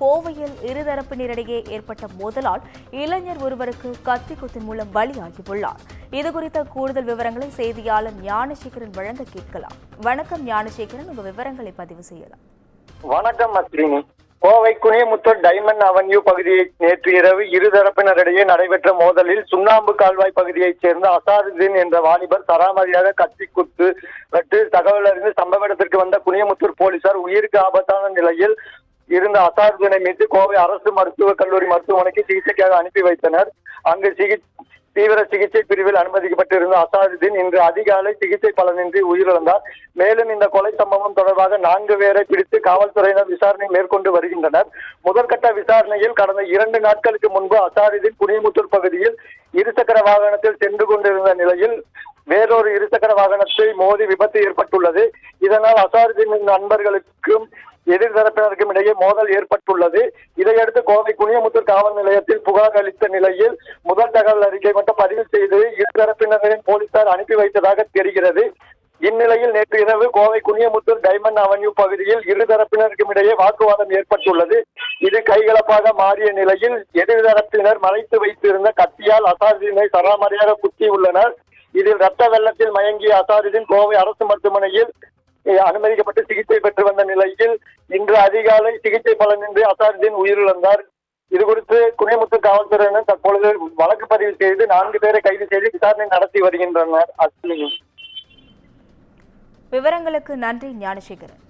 கோவையில் இருதரப்பினரிடையே ஏற்பட்ட மோதலால் இளைஞர் ஒருவருக்கு கத்தி குத்தின் மூலம் பலியாகியுள்ளார். இதுகுறித்த கூடுதல் விவரங்களை செய்தியாளர் ஞானசேகரன் வழங்க கேட்கலாம். வணக்கம் ஞானசேகரன், உங்க விவரங்களை பதிவு செய்யலாம். வணக்கம் அஸ்வினி. கோவை குனியமுத்தூர் டைமண்ட் அவென்யூ பகுதியை நேற்று இரவு இருதரப்பினரிடையே நடைபெற்ற மோதலில் சுண்ணாம்பு கால்வாய் பகுதியைச் சேர்ந்த அசாருதீன் என்ற வாலிபர் சராமரியாக கத்தி குத்து வெட்டு தகவல் அறிந்து சம்பவ இடத்திற்கு வந்த குனியமுத்தூர் போலீசார் உயிருக்கு ஆபத்தான நிலையில் இருந்த அசாருதீனை மீட்டு கோவை அரசு மருத்துவக் கல்லூரி மருத்துவமனைக்கு சிகிச்சைக்காக அனுப்பி வைத்தனர். அங்கு தீவிர சிகிச்சை பிரிவில் அனுமதிக்கப்பட்டிருந்த அசாருதீன் இன்று அதிகாலை சிகிச்சை பலனின்றி உயிரிழந்தார். மேலும் இந்த கொலை சம்பவம் தொடர்பாக 4 பேரை பிடித்து காவல்துறையினர் விசாரணை மேற்கொண்டு வருகின்றனர். முதற்கட்ட விசாரணையில் கடந்த 2 நாட்களுக்கு முன்பு அசாருதீன் குனியமுத்தூர் பகுதியில் இருசக்கர வாகனத்தில் சென்று கொண்டிருந்த நிலையில் வேறொரு இருசக்கர வாகனத்தை மோதி விபத்து ஏற்பட்டுள்ளது. இதனால் அசாருதீனின் நண்பர்களுக்கும் எதிர்தரப்பினருக்கும் இடையே மோதல் ஏற்பட்டுள்ளது. இதையடுத்து கோவை குனியமுத்தூர் காவல் நிலையத்தில் புகார் அளித்த நிலையில் முதல் தகவல் அறிக்கை மட்டும் பதிவு செய்து இருதரப்பினரின் போலீசார் அனுப்பி வைத்ததாக தெரிகிறது. இந்நிலையில் நேற்று இரவு கோவை குனியமுத்தூர் டைமண்ட் அவென்யூ பகுதியில் இருதரப்பினருக்கும் இடையே வாக்குவாதம் ஏற்பட்டுள்ளது. இது கைகலப்பாக மாறிய நிலையில் எதிர்தரப்பினர் மறைத்து வைத்திருந்த கத்தியால் அசாருதீனை சராமரியாக குத்தியுள்ளனர். இதில் ரத்த வெள்ளத்தில் மயங்கிய அசாருதீன் கோவை அரசு மருத்துவமனையில் அனுமதிக்கப்பட்டு சிகிச்சை பெற்று வந்த நிலையில் இன்று அதிகாலை சிகிச்சை பலனின்றி அசாருதீன் உயிரிழந்தார். இதுகுறித்து குனியமுத்தூர் காவல்துறையினர் தற்பொழுது வழக்கு பதிவு செய்து 4 பேரை கைது செய்து விசாரணை நடத்தி வருகின்றனர். விவரங்களுக்கு நன்றி ஞானசேகரன்.